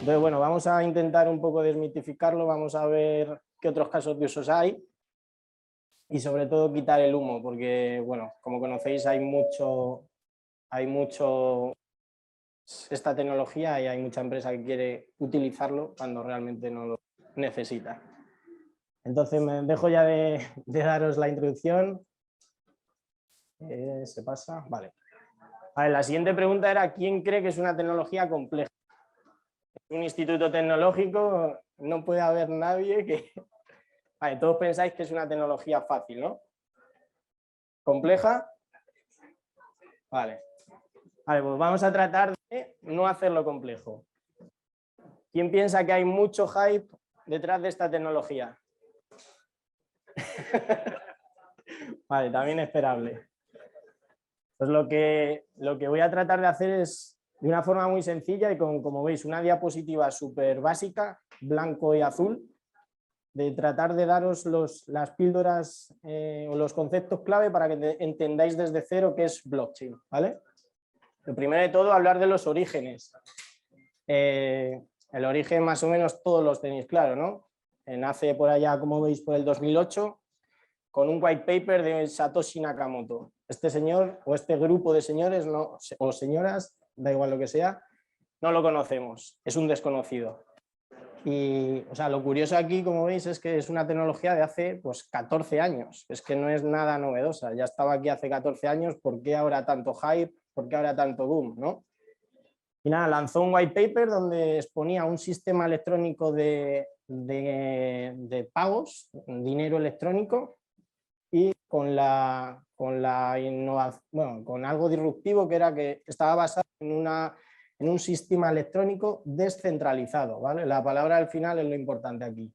Entonces, bueno, vamos a intentar un poco desmitificarlo, vamos a ver qué otros casos de usos hay y sobre todo quitar el humo, porque, bueno, como conocéis hay mucho esta tecnología y hay mucha empresa que quiere utilizarlo cuando realmente no lo necesita. Entonces, me dejo ya de daros la introducción. ¿Se pasa? Vale. A ver, la siguiente pregunta era: ¿quién cree que es una tecnología compleja? En un instituto tecnológico no puede haber nadie que... Vale, todos pensáis que es una tecnología fácil, ¿no? ¿Compleja? Vale. Vale, pues vamos a tratar de no hacerlo complejo. ¿Quién piensa que hay mucho hype detrás de esta tecnología? Vale, también esperable. Pues lo que voy a tratar de hacer es, de una forma muy sencilla y con, como veis, una diapositiva súper básica, blanco y azul, de tratar de daros las píldoras o los conceptos clave para que entendáis desde cero qué es blockchain, ¿vale? Lo primero de todo, hablar de los orígenes. El origen más o menos todos los tenéis claro, ¿no? Nace por allá, como veis, por el 2008, con un white paper de Satoshi Nakamoto. Este señor o este grupo de señores o señoras, da igual lo que sea, no lo conocemos, es un desconocido. Y o sea, lo curioso aquí, como veis, es que es una tecnología de hace pues, 14 años, es que no es nada novedosa, ya estaba aquí hace 14 años, ¿por qué ahora tanto hype? ¿Por qué ahora tanto boom? ¿No? Y nada, lanzó un white paper donde exponía un sistema electrónico de pagos, dinero electrónico, y con innovación, bueno, con algo disruptivo que era que estaba basado en un sistema electrónico descentralizado, ¿vale? La palabra al final es lo importante aquí,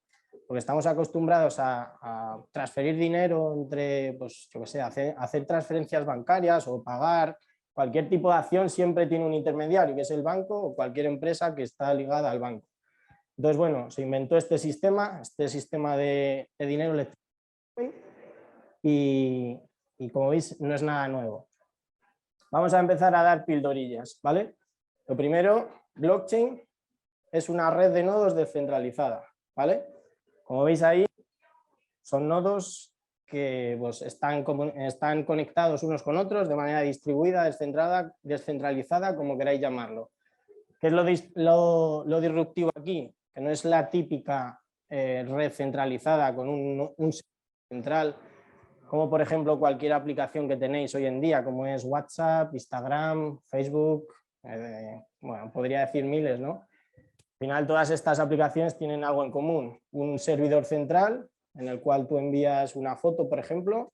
porque estamos acostumbrados a transferir dinero entre, pues, yo qué sé, hacer transferencias bancarias o pagar. Cualquier tipo de acción siempre tiene un intermediario, que es el banco o cualquier empresa que está ligada al banco. Entonces, bueno, se inventó este sistema de dinero electrónico y como veis no es nada nuevo. Vamos a empezar a dar pildorillas, ¿vale? Lo primero, blockchain es una red de nodos descentralizada, ¿vale? Como veis ahí, son nodos que pues, están conectados unos con otros de manera distribuida, descentralizada, como queráis llamarlo. ¿Qué es lo disruptivo aquí? Que no es la típica red centralizada con un central, como por ejemplo cualquier aplicación que tenéis hoy en día, como es WhatsApp, Instagram, Facebook, bueno, podría decir miles, ¿no? Al final todas estas aplicaciones tienen algo en común, un servidor central en el cual tú envías una foto, por ejemplo,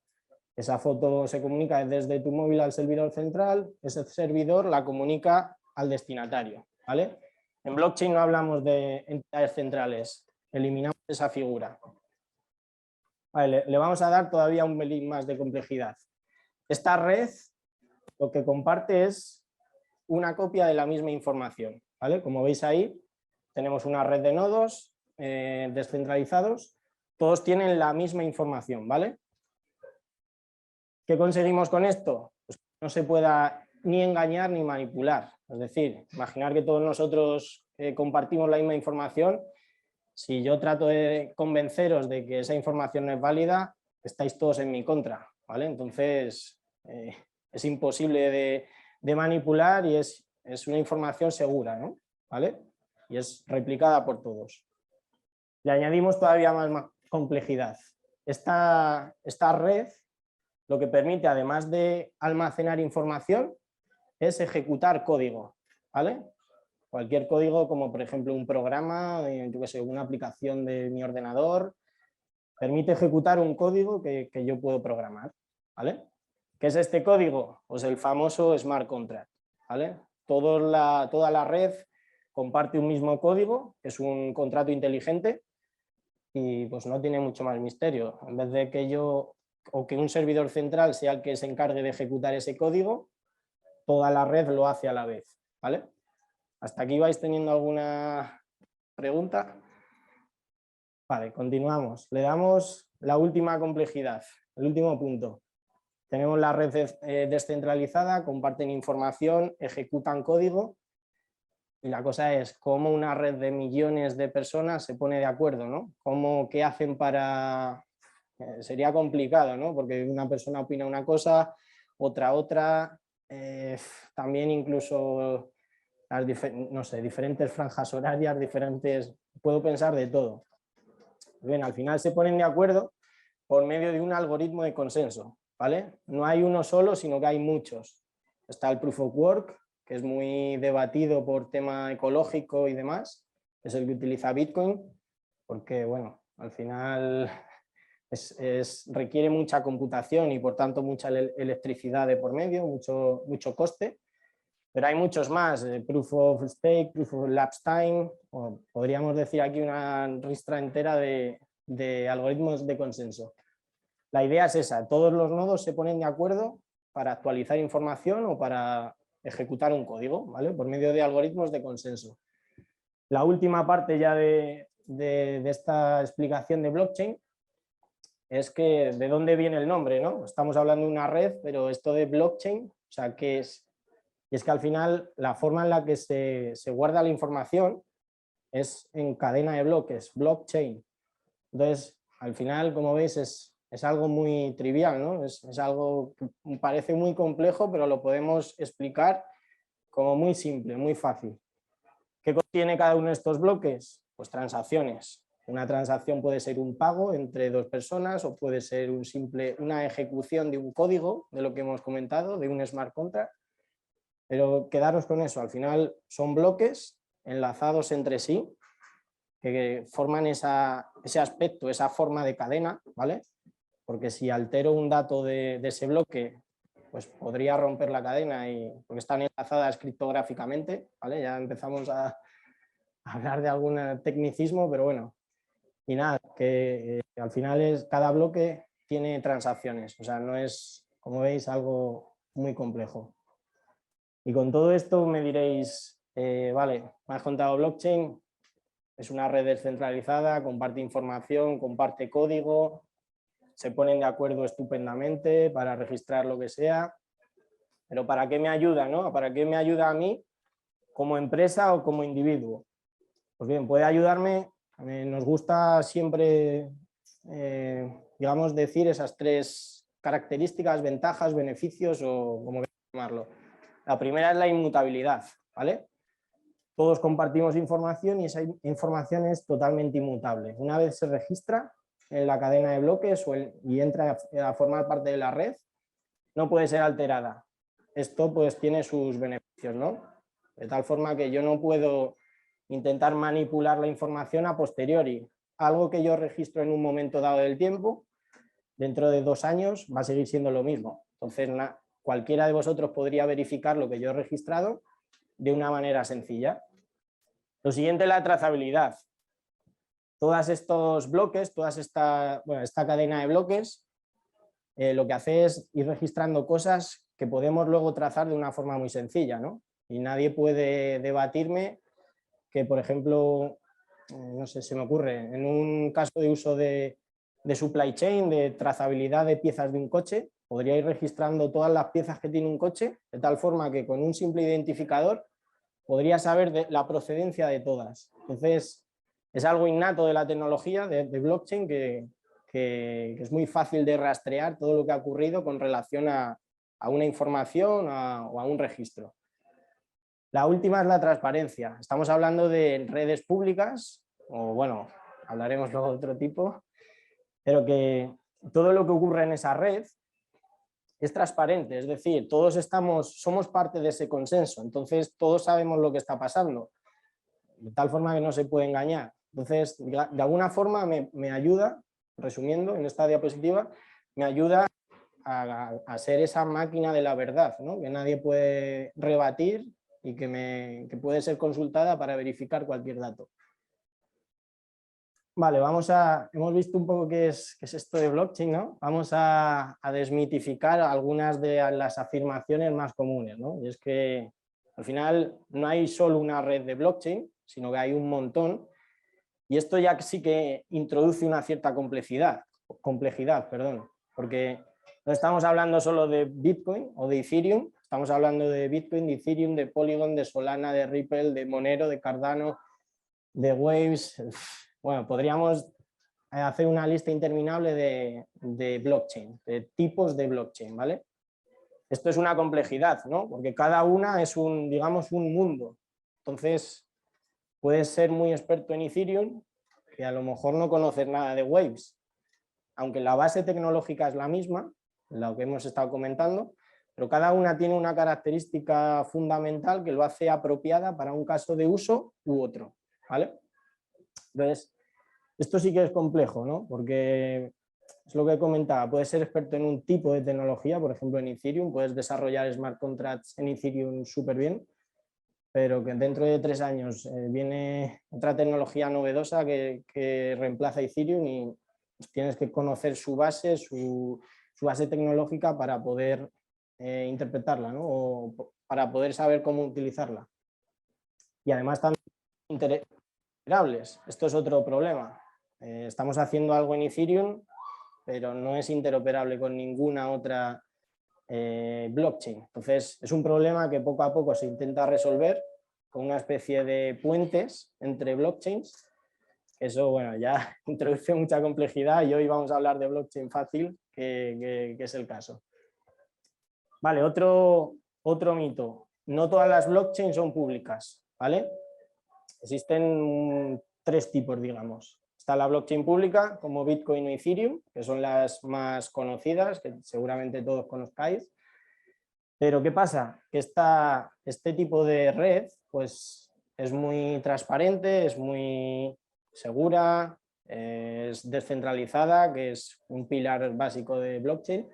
esa foto se comunica desde tu móvil al servidor central, ese servidor la comunica al destinatario, ¿vale? En blockchain no hablamos de entidades centrales, eliminamos esa figura. Vale, le vamos a dar todavía un pelín más de complejidad. Esta red lo que comparte es una copia de la misma información, ¿vale? Como veis ahí, tenemos una red de nodos descentralizados, todos tienen la misma información, ¿vale? ¿Qué conseguimos con esto? Pues que no se pueda ni engañar ni manipular. Es decir, imaginar que todos nosotros compartimos la misma información. Si yo trato de convenceros de que esa información no es válida, estáis todos en mi contra, ¿vale? Entonces, es imposible de manipular y es una información segura, ¿no? ¿Vale? Y es replicada por todos. Le añadimos todavía más complejidad. Esta red lo que permite, además de almacenar información, es ejecutar código, ¿vale? Cualquier código, como por ejemplo un programa, yo qué sé, una aplicación de mi ordenador, permite ejecutar un código que yo puedo programar, ¿vale? ¿Qué es este código? Pues el famoso smart contract, ¿vale? Toda la red comparte un mismo código, que es un contrato inteligente y pues no tiene mucho más misterio. En vez de que yo o que un servidor central sea el que se encargue de ejecutar ese código, toda la red lo hace a la vez, ¿vale? ¿Hasta aquí vais teniendo alguna pregunta? Vale, continuamos. Le damos la última complejidad, el último punto. Tenemos la red descentralizada, comparten información, ejecutan código. Y la cosa es cómo una red de millones de personas se pone de acuerdo, ¿no? ¿Qué hacen para...? Sería complicado, ¿no? Porque una persona opina una cosa, otra, también incluso no sé, diferentes franjas horarias, puedo pensar de todo. Bien, al final se ponen de acuerdo por medio de un algoritmo de consenso, ¿vale? No hay uno solo, sino que hay muchos. Está el Proof of Work, que es muy debatido por tema ecológico y demás, es el que utiliza Bitcoin, porque, bueno, al final requiere mucha computación y por tanto mucha electricidad de por medio, mucho coste, pero hay muchos más, Proof of Stake, Proof of Elapsed Time, o podríamos decir aquí una ristra entera de algoritmos de consenso. La idea es esa, todos los nodos se ponen de acuerdo para actualizar información o para ejecutar un código, ¿vale? Por medio de algoritmos de consenso. La última parte ya de esta explicación de blockchain es que de dónde viene el nombre, ¿no? Estamos hablando de una red, pero esto de blockchain, o sea, ¿qué es? Y es que al final la forma en la que se guarda la información es en cadena de bloques, blockchain. Entonces, al final, como veis, es algo muy trivial, ¿no? Es algo que parece muy complejo, pero lo podemos explicar como muy simple, muy fácil. ¿Qué contiene cada uno de estos bloques? Pues transacciones. Una transacción puede ser un pago entre dos personas o puede ser una ejecución de un código, de lo que hemos comentado, de un smart contract. Pero quedaros con eso, al final son bloques enlazados entre sí que forman ese aspecto, esa forma de cadena, ¿vale? Porque si altero un dato de ese bloque, pues podría romper la cadena porque están enlazadas criptográficamente, ¿vale? Ya empezamos a hablar de algún tecnicismo, pero bueno. Y nada, que al final cada bloque tiene transacciones, o sea, no es, como veis, algo muy complejo. Y con todo esto me diréis, vale, me has contado blockchain, es una red descentralizada, comparte información, comparte código, se ponen de acuerdo estupendamente para registrar lo que sea, pero ¿para qué me ayuda, no? ¿Para qué me ayuda a mí como empresa o como individuo? Pues bien, puede ayudarme, nos gusta siempre, digamos, decir esas tres características, ventajas, beneficios o como quieras llamarlo. La primera es la inmutabilidad, ¿vale? Todos compartimos información y esa información es totalmente inmutable. Una vez se registra en la cadena de bloques y entra a formar parte de la red, no puede ser alterada. Esto pues tiene sus beneficios, ¿no? De tal forma que yo no puedo intentar manipular la información a posteriori. Algo que yo registro en un momento dado del tiempo, dentro de 2 años va a seguir siendo lo mismo. Entonces, cualquiera de vosotros podría verificar lo que yo he registrado de una manera sencilla. Lo siguiente es la trazabilidad. Todos estos bloques, esta cadena de bloques, lo que hace es ir registrando cosas que podemos luego trazar de una forma muy sencilla, ¿no? Y nadie puede debatirme que, por ejemplo, no sé, se me ocurre, en un caso de uso de supply chain, de trazabilidad de piezas de un coche, podría ir registrando todas las piezas que tiene un coche, de tal forma que con un simple identificador podría saber la procedencia de todas. Entonces, es algo innato de la tecnología de blockchain que es muy fácil de rastrear todo lo que ha ocurrido con relación a una información o a un registro. La última es la transparencia. Estamos hablando de redes públicas, o bueno, hablaremos luego de otro tipo, pero que todo lo que ocurre en esa red es transparente, es decir, todos somos parte de ese consenso, entonces todos sabemos lo que está pasando, de tal forma que no se puede engañar. Entonces, de alguna forma me ayuda, resumiendo en esta diapositiva, me ayuda a ser esa máquina de la verdad, ¿no? Que nadie puede rebatir y que puede ser consultada para verificar cualquier dato. Vale, hemos visto un poco qué es esto de blockchain, ¿no? Vamos a desmitificar algunas de las afirmaciones más comunes, ¿no? Y es que al final no hay solo una red de blockchain, sino que hay un montón, y esto ya sí que introduce una cierta complejidad, porque no estamos hablando solo de Bitcoin o de Ethereum, Estamos hablando de Bitcoin, de Ethereum, de Polygon, de Solana, de Ripple, de Monero, de Cardano, de Waves. Bueno, podríamos hacer una lista interminable de blockchain, de tipos de blockchain, ¿vale? Esto es una complejidad, ¿no? Porque cada una es digamos, un mundo. Entonces, puedes ser muy experto en Ethereum, que a lo mejor no conoces nada de Waves, aunque la base tecnológica es la misma, lo que hemos estado comentando, pero cada una tiene una característica fundamental que lo hace apropiada para un caso de uso u otro, ¿vale? Entonces, esto sí que es complejo, ¿no? Porque es lo que comentaba, puedes ser experto en un tipo de tecnología, por ejemplo en Ethereum, puedes desarrollar smart contracts en Ethereum súper bien, pero que dentro de 3 años viene otra tecnología novedosa que reemplaza Ethereum y tienes que conocer su base, su base tecnológica para poder interpretarla, ¿no? O para poder saber cómo utilizarla. Y además también interoperables. Esto es otro problema. Estamos haciendo algo en Ethereum, pero no es interoperable con ninguna otra blockchain. Entonces, es un problema que poco a poco se intenta resolver con una especie de puentes entre blockchains. Eso, bueno, ya introduce mucha complejidad y hoy vamos a hablar de blockchain fácil, que es el caso. Vale, otro mito. No todas las blockchains son públicas, ¿vale? Existen 3 tipos, digamos. Está la blockchain pública, como Bitcoin o Ethereum, que son las más conocidas, que seguramente todos conozcáis. Pero ¿qué pasa? Que este tipo de red pues, es muy transparente, es muy segura, es descentralizada, que es un pilar básico de blockchain.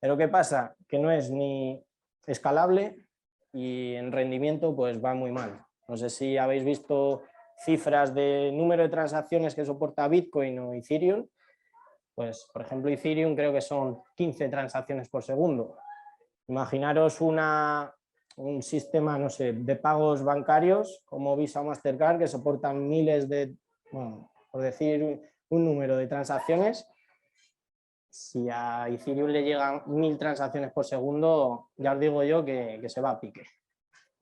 Pero ¿qué pasa? Que no es ni escalable y en rendimiento pues va muy mal. No sé si habéis visto cifras de número de transacciones que soporta Bitcoin o Ethereum. Pues, por ejemplo, Ethereum creo que son 15 transacciones por segundo. Imaginaros un sistema, no sé, de pagos bancarios como Visa o Mastercard que soportan miles de, bueno, por decir un número de transacciones. Si a Ethereum le llegan 1000 transacciones por segundo, ya os digo yo que se va a pique.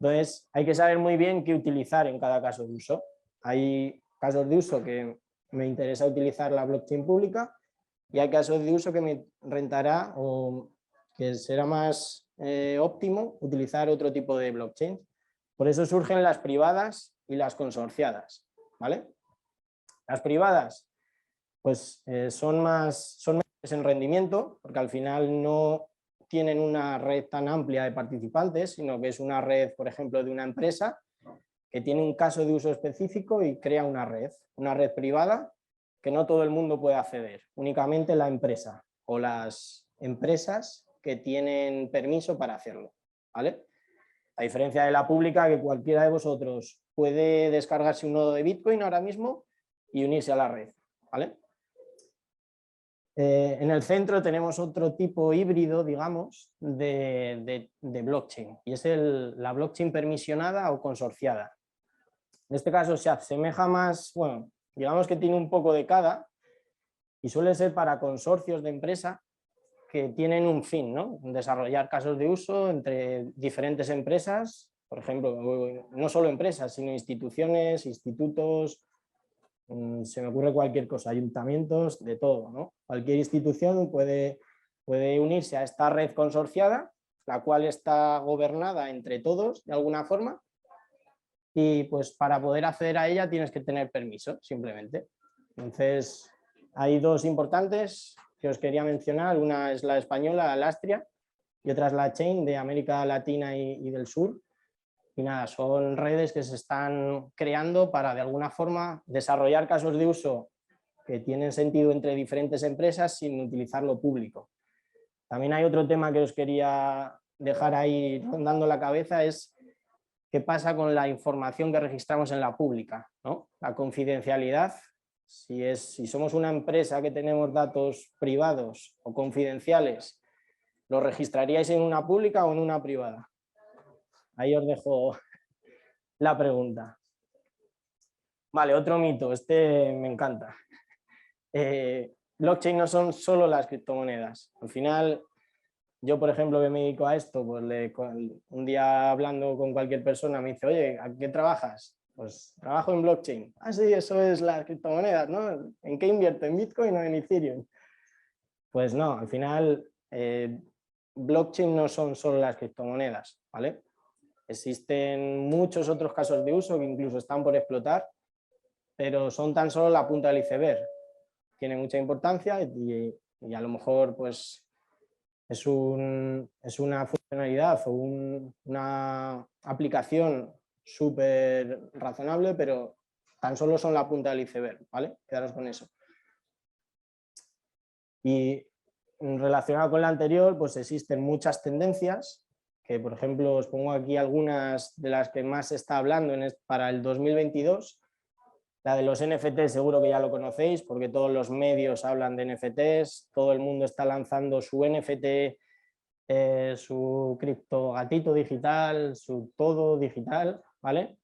Entonces, hay que saber muy bien qué utilizar en cada caso de uso. Hay casos de uso que me interesa utilizar la blockchain pública y hay casos de uso que me rentará o que será más óptimo utilizar otro tipo de blockchain. Por eso surgen las privadas y las consorciadas, ¿vale? Las privadas pues son mejores en rendimiento porque al final no tienen una red tan amplia de participantes, sino que es una red, por ejemplo, de una empresa que tiene un caso de uso específico y crea una red privada que no todo el mundo puede acceder, únicamente la empresa o las empresas que tienen permiso para hacerlo, ¿vale? A diferencia de la pública, que cualquiera de vosotros puede descargarse un nodo de Bitcoin ahora mismo y unirse a la red, ¿vale? En el centro tenemos otro tipo híbrido, digamos, de blockchain y es la blockchain permisionada o consorciada. En este caso se asemeja más, bueno, digamos que tiene un poco de cada y suele ser para consorcios de empresa que tienen un fin, ¿no? Desarrollar casos de uso entre diferentes empresas, por ejemplo, no solo empresas, sino instituciones, institutos, se me ocurre cualquier cosa, ayuntamientos, de todo, ¿no? Cualquier institución puede unirse a esta red consorciada, la cual está gobernada entre todos de alguna forma, y pues para poder acceder a ella tienes que tener permiso, simplemente. Entonces, hay 2 importantes que os quería mencionar, una es la española, la Lastria, y otra es la Chain de América Latina y del Sur. Y nada, son redes que se están creando para de alguna forma desarrollar casos de uso que tienen sentido entre diferentes empresas sin utilizar lo público. También hay otro tema que os quería dejar ahí rondando la cabeza, es qué pasa con la información que registramos en la pública, ¿no? La confidencialidad, si somos una empresa que tenemos datos privados o confidenciales, ¿los registraríais en una pública o en una privada? Ahí os dejo la pregunta. Vale, otro mito, este me encanta. Blockchain no son solo las criptomonedas. Al final, yo, por ejemplo, que me dedico a esto, pues un día hablando con cualquier persona me dice, oye, ¿a qué trabajas? Pues trabajo en blockchain. Ah, sí, eso es las criptomonedas, ¿no? ¿En qué invierto? ¿En Bitcoin o en Ethereum? Pues no, al final blockchain no son solo las criptomonedas, ¿vale? Existen muchos otros casos de uso que incluso están por explotar, pero son tan solo la punta del iceberg. Tiene mucha importancia y a lo mejor pues es una funcionalidad o una aplicación súper razonable, pero tan solo son la punta del iceberg, ¿vale? Quedaros con eso. Y relacionado con la anterior, pues existen muchas tendencias, que por ejemplo os pongo aquí algunas de las que más se está hablando para el 2022. La de los NFTs seguro que ya lo conocéis, porque todos los medios hablan de NFTs, todo el mundo está lanzando su NFT, su cripto gatito digital, su todo digital, ¿vale?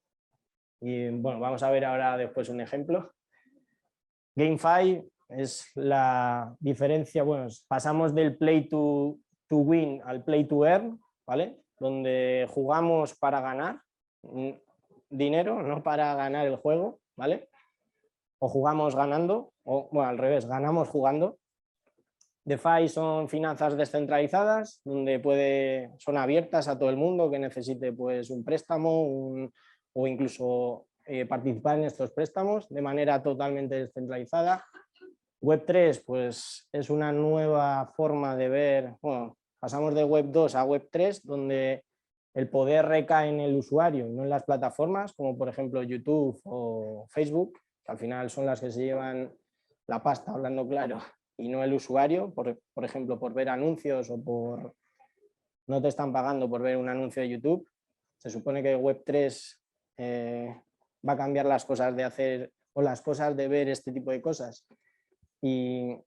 Y bueno, vamos a ver ahora después un ejemplo. GameFi es la diferencia, bueno, pasamos del play to win al play to earn, ¿vale? Donde jugamos para ganar dinero, no para ganar el juego, ¿vale? O jugamos ganando, o bueno, al revés, ganamos jugando. DeFi son finanzas descentralizadas, donde son abiertas a todo el mundo que necesite pues, un préstamo o incluso participar en estos préstamos de manera totalmente descentralizada. Web3 pues, es una nueva forma de ver, bueno, pasamos de Web2 a Web3, donde el poder recae en el usuario y no en las plataformas, como por ejemplo YouTube o Facebook, que al final son las que se llevan la pasta, hablando claro, y no el usuario, por ejemplo, por ver anuncios o no te están pagando por ver un anuncio de YouTube. Se supone que Web3 va a cambiar las cosas de hacer o las cosas de ver este tipo de cosas y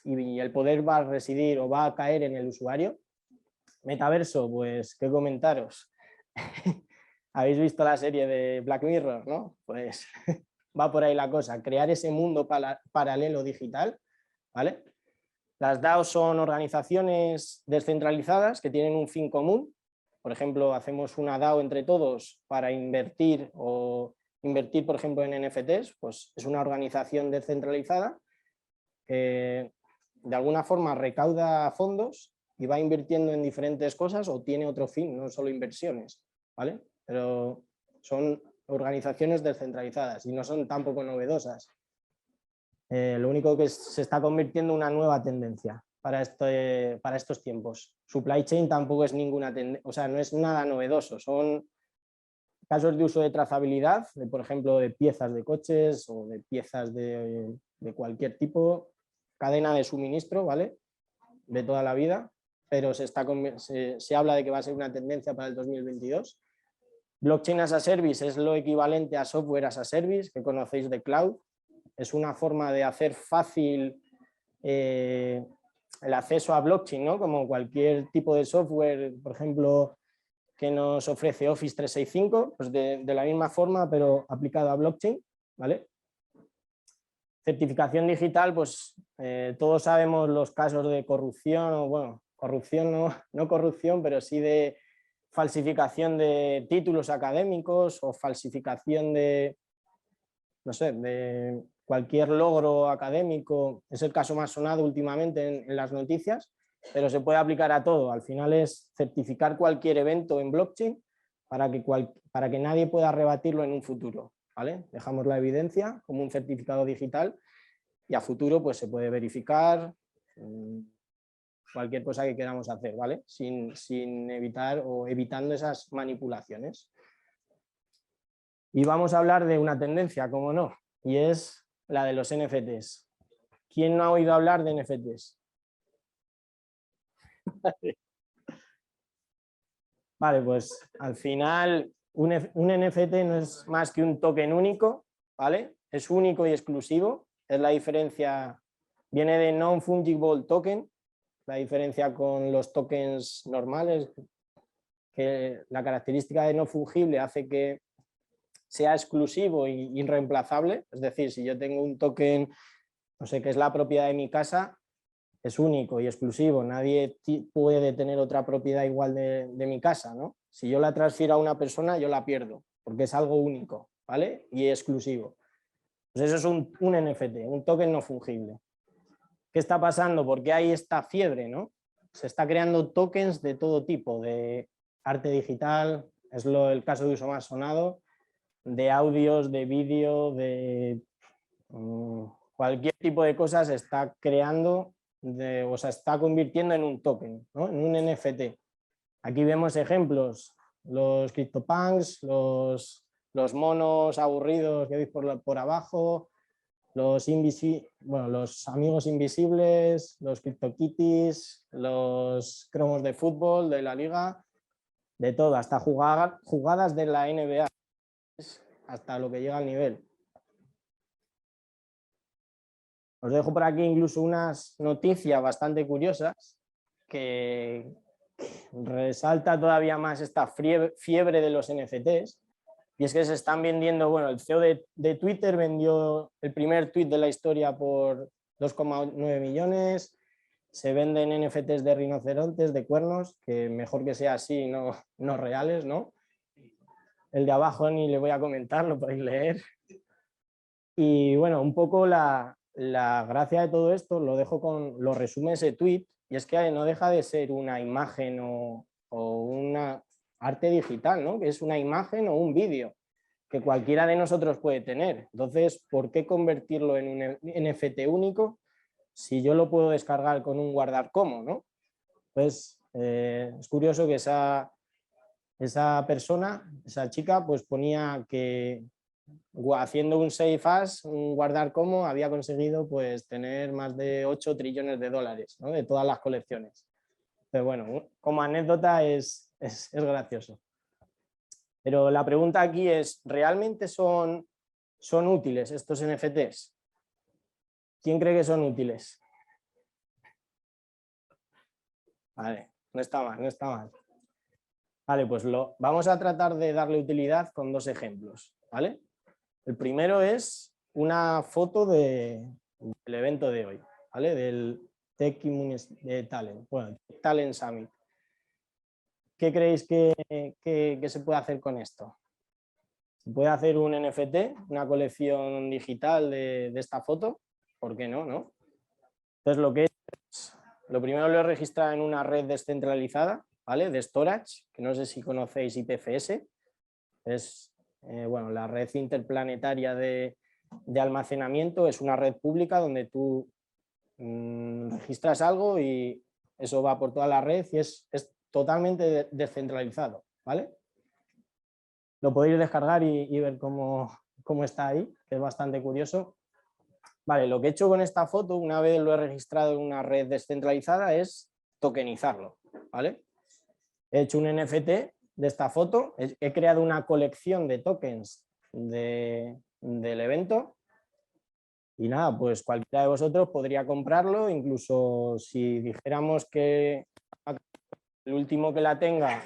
el poder va a residir o va a caer en el usuario. Metaverso, pues, ¿qué comentaros? Habéis visto la serie de Black Mirror, ¿no? Pues va por ahí la cosa, crear ese mundo paralelo digital, ¿vale? Las DAOs son organizaciones descentralizadas que tienen un fin común. Por ejemplo, hacemos una DAO entre todos para invertir por ejemplo, en NFTs, pues es una organización descentralizada que de alguna forma recauda fondos y va invirtiendo en diferentes cosas o tiene otro fin, no solo inversiones, ¿vale? Pero son organizaciones descentralizadas y no son tampoco novedosas. Lo único que se está convirtiendo en una nueva tendencia para estos tiempos. Supply chain tampoco es ninguna tendencia, o sea, no es nada novedoso, son casos de uso de trazabilidad, por ejemplo, de piezas de coches o de piezas de cualquier tipo, cadena de suministro, ¿vale? De toda la vida, pero se habla de que va a ser una tendencia para el 2022. Blockchain as a Service es lo equivalente a software as a Service, que conocéis de cloud. Es una forma de hacer fácil el acceso a blockchain, ¿no? Como cualquier tipo de software, por ejemplo, que nos ofrece Office 365, pues de la misma forma, pero aplicado a blockchain, ¿vale? Certificación digital, pues todos sabemos los casos de corrupción, o bueno, corrupción no corrupción, pero sí de falsificación de títulos académicos o falsificación de, no sé, de cualquier logro académico. Es el caso más sonado últimamente en las noticias, pero se puede aplicar a todo. Al final es certificar cualquier evento en blockchain para que nadie pueda rebatirlo en un futuro, ¿vale? Dejamos la evidencia como un certificado digital y a futuro pues se puede verificar cualquier cosa que queramos hacer, ¿vale? Sin evitar o evitando esas manipulaciones. Y vamos a hablar de una tendencia, como no, y es la de los NFTs. ¿Quién no ha oído hablar de NFTs? Vale, pues al final un NFT no es más que un token único, ¿vale? Es único y exclusivo, es la diferencia, viene de non-fungible token, la diferencia con los tokens normales, que la característica de no fungible hace que sea exclusivo e irreemplazable, es decir, si yo tengo un token, no sé, que es la propiedad de mi casa, es único y exclusivo, nadie puede tener otra propiedad igual de mi casa, ¿no? Si yo la transfiero a una persona, yo la pierdo, porque es algo único, ¿vale? Y exclusivo. Pues eso es un NFT, un token no fungible. ¿Qué está pasando? Porque hay esta fiebre, ¿no? Se está creando tokens de todo tipo, de arte digital, es el caso de uso más sonado, de audios, de vídeo, de cualquier tipo de cosas se está creando, o se está convirtiendo en un token, ¿no? En un NFT. Aquí vemos ejemplos, los CryptoPunks, los monos aburridos que veis por abajo, los amigos invisibles, los CryptoKitties, los cromos de fútbol de la liga, de todo, hasta jugadas de la NBA, hasta lo que llega al nivel. Os dejo por aquí incluso unas noticias bastante curiosas que resalta todavía más esta fiebre de los NFTs. Y es que se están vendiendo, bueno, el CEO de Twitter vendió el primer tweet de la historia por 2,9 millones. Se venden NFTs de rinocerontes, de cuernos, que mejor que sea así, no reales, ¿no? El de abajo ni le voy a comentar, lo podéis leer. Y bueno, un poco la gracia de todo esto, lo resume ese tweet, y es que no deja de ser una imagen o una arte digital, ¿no? Que es una imagen o un vídeo que cualquiera de nosotros puede tener. Entonces, ¿por qué convertirlo en un NFT único si yo lo puedo descargar con un guardar como, ¿no? Pues es curioso que esa persona, esa chica, pues ponía que haciendo un safe as, un guardar como, había conseguido pues tener más de 8 trillones de dólares, ¿no? De todas las colecciones. Pero bueno, como anécdota es gracioso. Pero la pregunta aquí es, ¿realmente son útiles estos NFTs? ¿Quién cree que son útiles? Vale, no está mal, no está mal. Vale, pues vamos a tratar de darle utilidad con dos ejemplos, ¿vale? El primero es una foto del evento de hoy, ¿vale? Del Tech Talent, bueno, Talent Summit. ¿Qué creéis que se puede hacer con esto? Se puede hacer un NFT, una colección digital de esta foto, ¿por qué no? Entonces lo primero lo he registrado en una red descentralizada, ¿vale? De storage, que no sé si conocéis IPFS, es bueno, la red interplanetaria de almacenamiento, es una red pública donde tú registras algo y eso va por toda la red y es totalmente descentralizado, ¿vale? Lo podéis descargar y ver cómo está ahí, que es bastante curioso. Vale, lo que he hecho con esta foto, una vez lo he registrado en una red descentralizada, es tokenizarlo, ¿vale? He hecho un NFT de esta foto, he creado una colección de tokens del evento y nada, pues cualquiera de vosotros podría comprarlo, incluso si dijéramos que el último que la tenga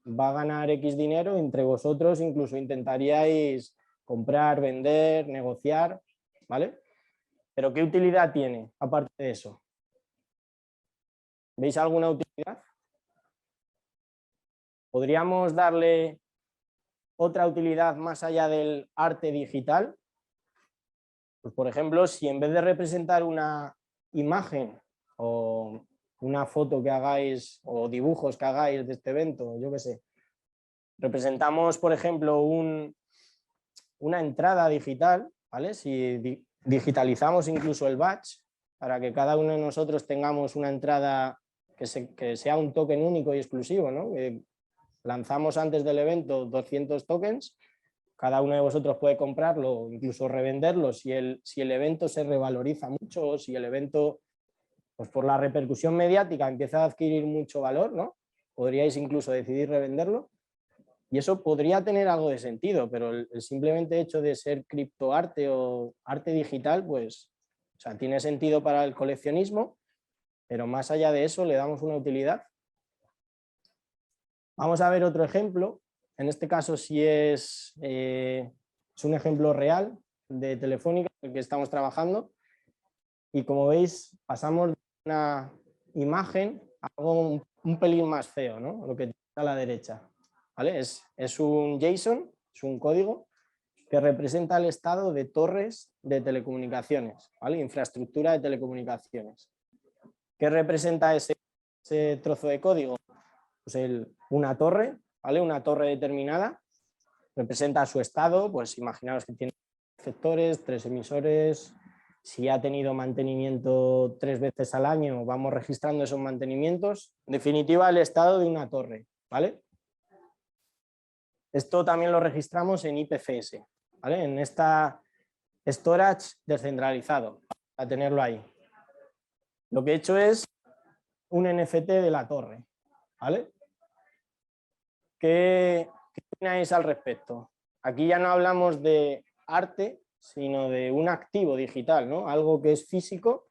va a ganar X dinero, entre vosotros incluso intentaríais comprar, vender, negociar, ¿vale? Pero ¿qué utilidad tiene aparte de eso? ¿Veis alguna utilidad? ¿Podríamos darle otra utilidad más allá del arte digital? Pues por ejemplo, si en vez de representar una imagen o una foto que hagáis o dibujos que hagáis de este evento, yo qué sé, representamos, por ejemplo, una entrada digital, ¿vale? Si digitalizamos incluso el badge para que cada uno de nosotros tengamos una entrada que sea un token único y exclusivo, ¿no? Lanzamos antes del evento 200 tokens, cada uno de vosotros puede comprarlo, incluso revenderlo si el evento se revaloriza mucho o si el evento, pues por la repercusión mediática, empieza a adquirir mucho valor, ¿no? Podríais incluso decidir revenderlo. Y eso podría tener algo de sentido, pero el simplemente hecho de ser criptoarte o arte digital, pues, o sea, tiene sentido para el coleccionismo, pero más allá de eso le damos una utilidad. Vamos a ver otro ejemplo. En este caso sí es un ejemplo real de Telefónica, en el que estamos trabajando. Y como veis, pasamos una imagen, algo un pelín más feo, ¿no? Lo que está a la derecha, ¿vale? Es un JSON, es un código que representa el estado de torres de telecomunicaciones, ¿vale? Infraestructura de telecomunicaciones. ¿Qué representa ese trozo de código? Pues una torre, ¿vale? Una torre determinada, representa su estado, pues imaginaos que tiene receptores, 3 emisores, si ha tenido mantenimiento 3 veces al año, vamos registrando esos mantenimientos. En definitiva, el estado de una torre, ¿vale? Esto también lo registramos en IPFS, ¿vale? En esta storage descentralizado, a tenerlo ahí. Lo que he hecho es un NFT de la torre, ¿vale? ¿Qué opináis al respecto? Aquí ya no hablamos de arte, sino de un activo digital, ¿no? Algo que es físico,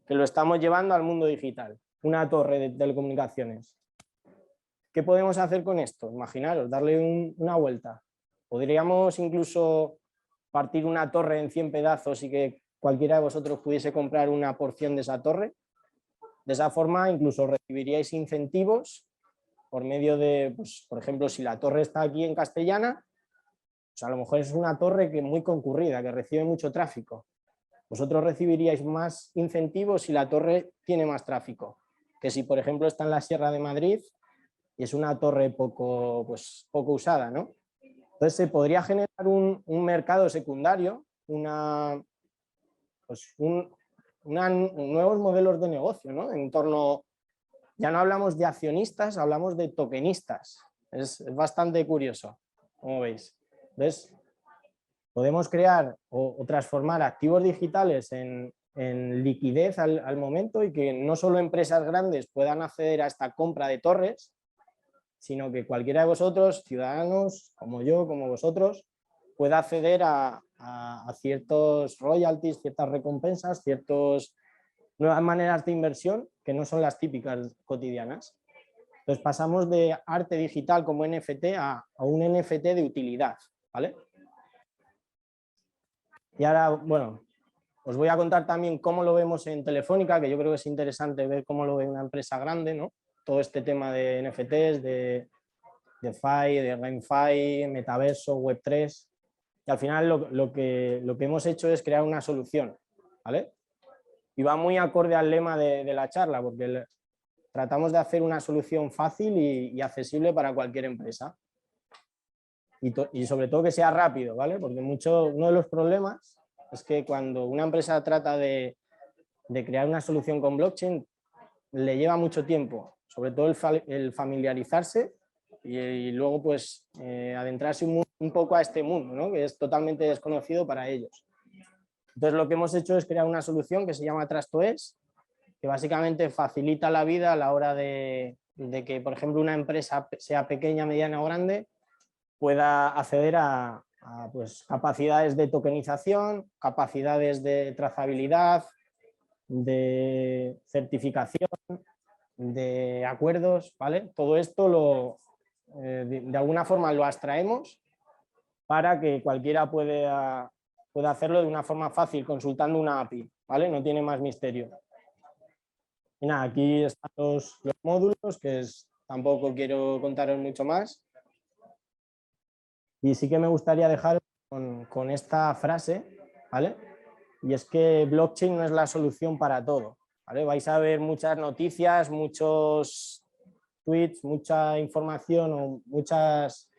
que lo estamos llevando al mundo digital, una torre de telecomunicaciones. ¿Qué podemos hacer con esto? Imaginaros, darle una vuelta. Podríamos incluso partir una torre en 100 pedazos y que cualquiera de vosotros pudiese comprar una porción de esa torre. De esa forma incluso recibiríais incentivos por medio de, pues, por ejemplo, si la torre está aquí en Castellana, pues a lo mejor es una torre que es muy concurrida, que recibe mucho tráfico. Vosotros recibiríais más incentivos si la torre tiene más tráfico, que si, por ejemplo, está en la Sierra de Madrid y es una torre poco usada, ¿no? Entonces se podría generar un mercado secundario, nuevos modelos de negocio, ¿no? En torno, ya no hablamos de accionistas, hablamos de tokenistas. Es bastante curioso, como veis. Entonces, podemos crear o transformar activos digitales en liquidez al momento y que no solo empresas grandes puedan acceder a esta compra de torres, sino que cualquiera de vosotros, ciudadanos, como yo, como vosotros, pueda acceder a ciertos royalties, ciertas recompensas, ciertas nuevas maneras de inversión que no son las típicas cotidianas. Entonces pasamos de arte digital como NFT a un NFT de utilidad, ¿vale? Y ahora, bueno, os voy a contar también cómo lo vemos en Telefónica, que yo creo que es interesante ver cómo lo ve una empresa grande, ¿no? Todo este tema de NFTs, de DeFi, de GameFi, Metaverso, Web3. Y al final lo que hemos hecho es crear una solución, ¿vale? Y va muy acorde al lema de la charla, porque tratamos de hacer una solución fácil y accesible para cualquier empresa. Y sobre todo que sea rápido, ¿vale? Porque uno de los problemas es que cuando una empresa trata de crear una solución con blockchain, le lleva mucho tiempo, sobre todo el familiarizarse y luego pues adentrarse un poco a este mundo, ¿no? Que es totalmente desconocido para ellos. Entonces lo que hemos hecho es crear una solución que se llama Trust2S, que básicamente facilita la vida a la hora de que, por ejemplo, una empresa, sea pequeña, mediana o grande, pueda acceder a pues, capacidades de tokenización, capacidades de trazabilidad, de certificación, de acuerdos, ¿vale? Todo esto de alguna forma lo abstraemos para que cualquiera pueda hacerlo de una forma fácil consultando una API, ¿vale? No tiene más misterio. Y nada, aquí están los módulos, que tampoco quiero contaros mucho más. Y sí que me gustaría dejar con esta frase, ¿vale? Y es que blockchain no es la solución para todo, ¿vale? Vais a ver muchas noticias, muchos tweets, mucha información o muchas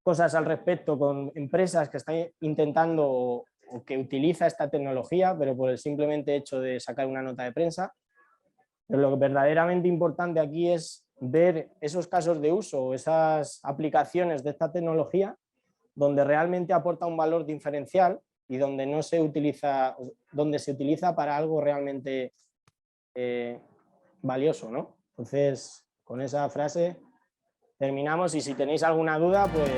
cosas al respecto con empresas que están intentando o que utiliza esta tecnología, pero por el simplemente hecho de sacar una nota de prensa. Pero lo verdaderamente importante aquí es ver esos casos de uso, esas aplicaciones de esta tecnología donde realmente aporta un valor diferencial y donde no se utiliza, donde se utiliza para algo realmente valioso, ¿no? Entonces, con esa frase terminamos y si tenéis alguna duda, pues